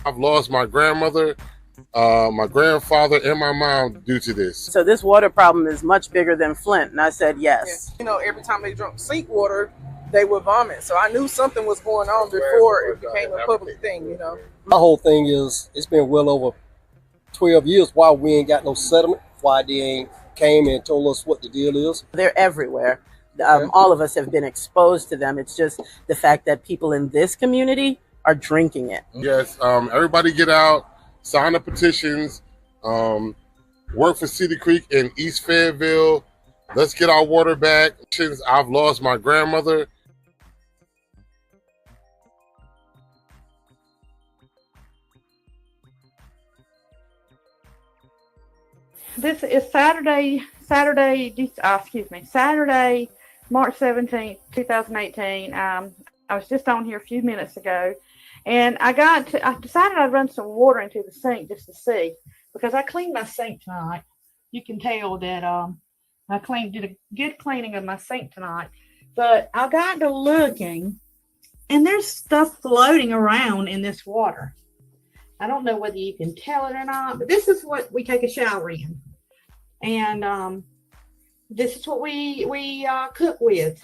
I've lost my grandmother, my grandfather, and my mom due to this. So this water problem is much bigger than Flint. And I said yes. You know, every time they drank sink water, they would vomit. So I knew something was going on before it became a public thing, you know. My whole thing is, it's been well over 12 years. Why we ain't got no settlement? Why they ain't came and told us what the deal is? They're everywhere. All of us have been exposed to them. It's just the fact that people in this community are drinking it. Yes, everybody get out, sign the petitions, work for Cedar Creek in East Fayetteville. Let's get our water back. Since I've lost my grandmother. This is Saturday, March 17th, 2018. I was just on here a few minutes ago, and I decided I'd run some water into the sink just to see, because I cleaned my sink tonight. You can tell that I did a good cleaning of my sink tonight, but I got to looking, and there's stuff floating around in this water. I don't know whether you can tell it or not, but this is what we take a shower in. And this is what we cook with.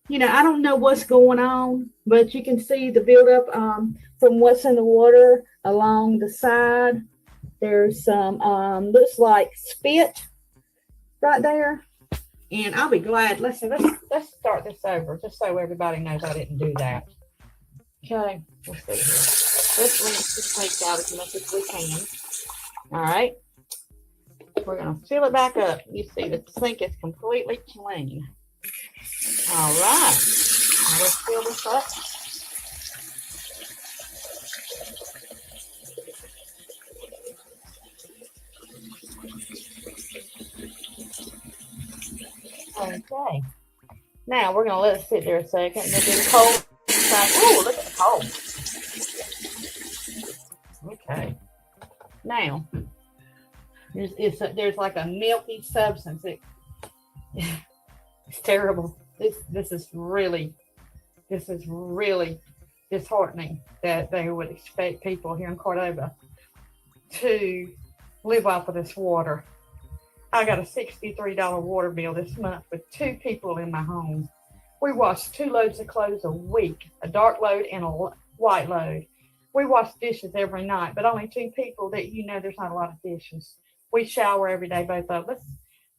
You know, I don't know what's going on, but you can see the buildup from what's in the water along the side. There's some, looks like spit right there. And I'll be glad. Let's start this over, just so everybody knows I didn't do that. Okay, let's see here. Let's rinse the sink out as much as we can. All right. We're going to fill it back up. You see the sink is completely clean. All right. Now let's fill this up. Okay. Now we're going to let it sit there a second and then get it cold. Oh, look at the cold. Okay. Now, there's like a milky substance. It's terrible. This is really disheartening that they would expect people here in Cordova to live off of this water. I got a $63 water bill this month with 2 people in my home. We wash 2 loads of clothes a week, a dark load and a white load. We wash dishes every night, but only 2 people that, you know, there's not a lot of dishes. We shower every day, both of us,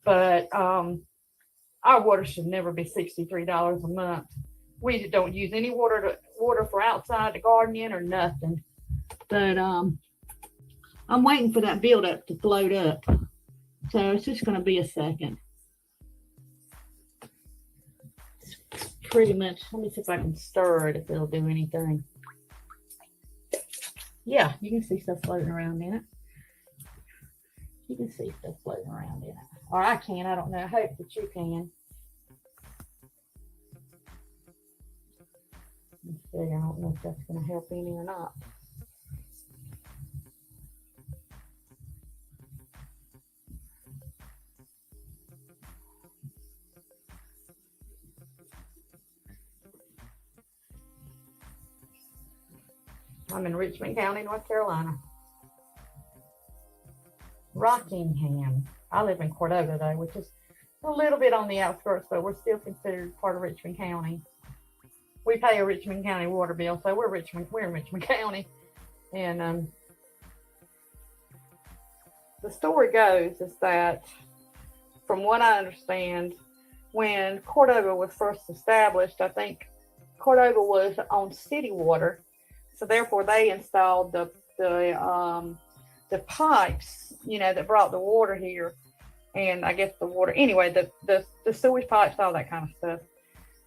but our water should never be $63 a month. We don't use any water for outside the gardening or nothing. But I'm waiting for that buildup to float up. So it's just going to be a second. It's pretty much, let me see if I can stir it, if it'll do anything. Yeah, you can see stuff floating around in it. You can see stuff floating around in it. Or I can, I don't know. I hope that you can. Let's see, I don't know if that's going to help any or not. I'm in Richmond County, North Carolina. Rockingham. I live in Cordova, though, which is a little bit on the outskirts, but we're still considered part of Richmond County. We pay a Richmond County water bill, so we're in Richmond County. And the story goes is that, from what I understand, when Cordova was first established, I think Cordova was on city water. So therefore, they installed the pipes, you know, that brought the water here, and I guess the water anyway, the sewage pipes, all that kind of stuff.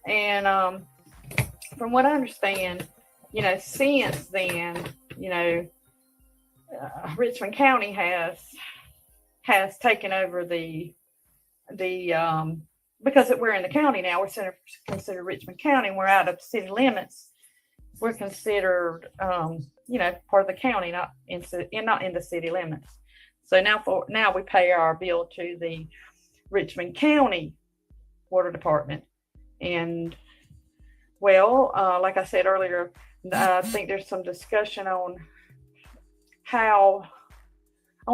And from what I understand, you know, since then, you know, Richmond County has taken over the because we're in the county now, we're considered Richmond County. We're out of city limits. We're considered, you know, part of the county, not in the city limits. So now we pay our bill to the Richmond County Water Department. And well, like I said earlier, I think there's some discussion on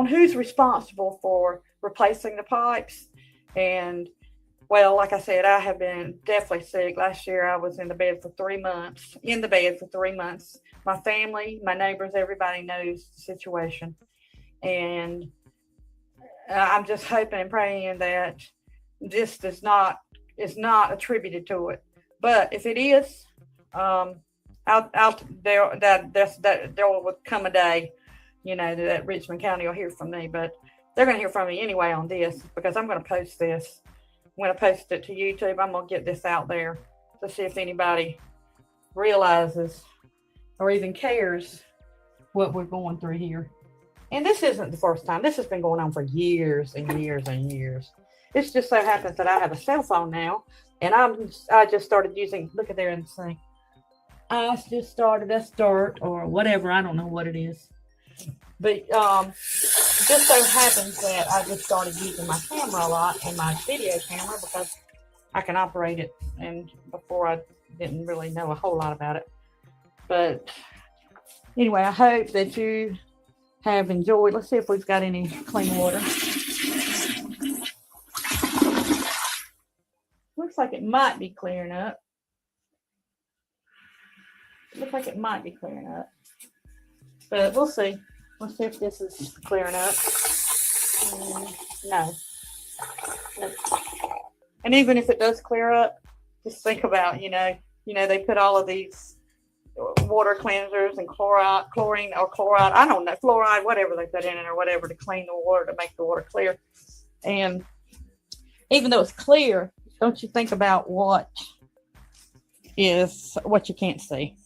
who's responsible for replacing the pipes. And well, like I said, I have been definitely sick. Last year I was in the bed for 3 months, My family, my neighbors, everybody knows the situation. And I'm just hoping and praying that this is not attributed to it. But if it is, there will come a day, that Richmond County will hear from me. But they're going to hear from me anyway on this, because I'm going to post this. I'm going to post it to YouTube. I'm going to get this out there to see if anybody realizes or even cares what we're going through here. And this isn't the first time. This has been going on for years and years and years. It just so happens that I have a cell phone now, and I just started using, look at there in the sink. I just started a start or whatever. I don't know what it is. But just so happens that I just started using my camera a lot, and my video camera, because I can operate it. And before I didn't really know a whole lot about it. But anyway, I hope that you have enjoyed. Let's see if we've got any clean water. Looks like it might be clearing up. Looks like it might be clearing up. But we'll see. Let's see if this is clearing up. No. And even if it does clear up, just think about, they put all of these water cleansers and chlorine, I don't know, fluoride, whatever they put in it or whatever to clean the water, to make the water clear. And even though it's clear, don't you think about what you can't see.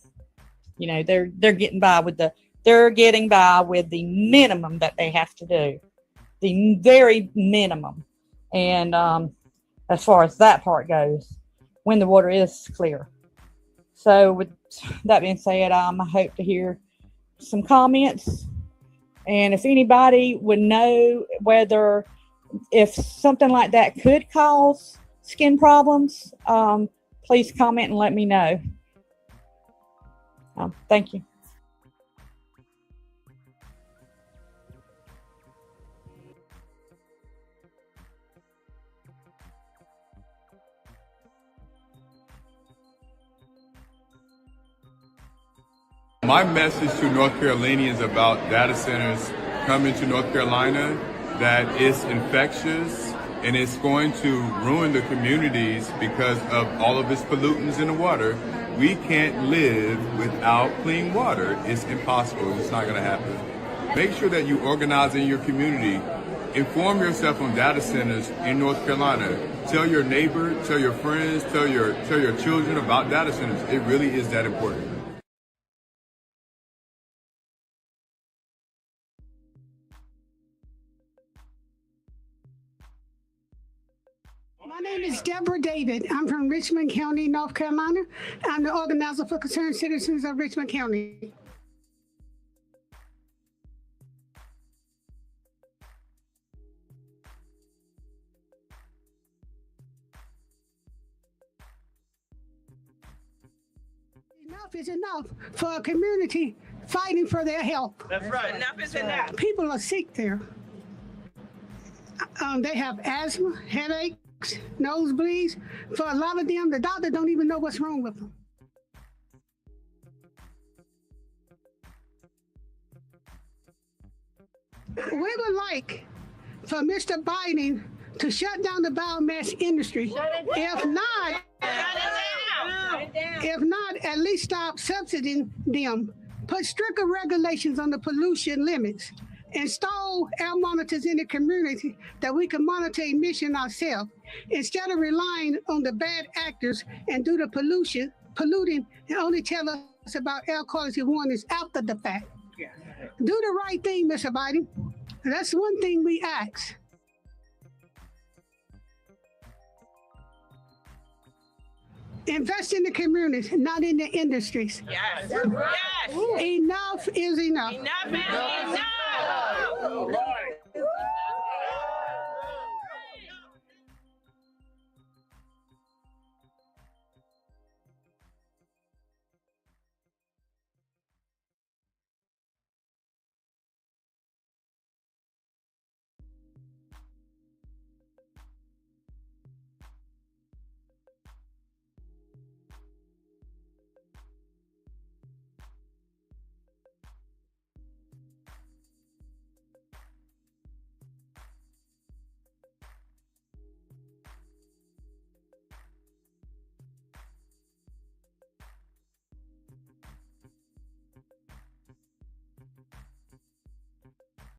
They're getting by with the minimum that they have to do, the very minimum. And as far as that part goes, when the water is clear. So with that being said, I hope to hear some comments. And if anybody would know if something like that could cause skin problems, please comment and let me know. Thank you. My message to North Carolinians about data centers coming to North Carolina, that it's infectious and it's going to ruin the communities because of all of its pollutants in the water. We can't live without clean water. It's impossible. It's not going to happen. Make sure that you organize in your community. Inform yourself on data centers in North Carolina. Tell your neighbor, tell your friends, tell your children about data centers. It really is that important. My name is Deborah David. I'm from Richmond County, North Carolina. I'm the organizer for Concerned Citizens of Richmond County. Enough is enough for a community fighting for their health. That's right. Enough is enough. People are sick there. They have asthma, headaches, nosebleeds. For a lot of them, the doctor don't even know what's wrong with them. We would like for Mr. Biden to shut down the biomass industry. If not, at least stop subsidizing them. Put stricter regulations on the pollution limits. Install air monitors in the community that we can monitor emission ourselves instead of relying on the bad actors and do the polluting and only tell us about air quality warnings after the fact. Do the right thing, Mr. Biden. That's one thing we ask. Invest in the communities, not in the industries. Yes. Yes. Enough is enough. Enough is enough.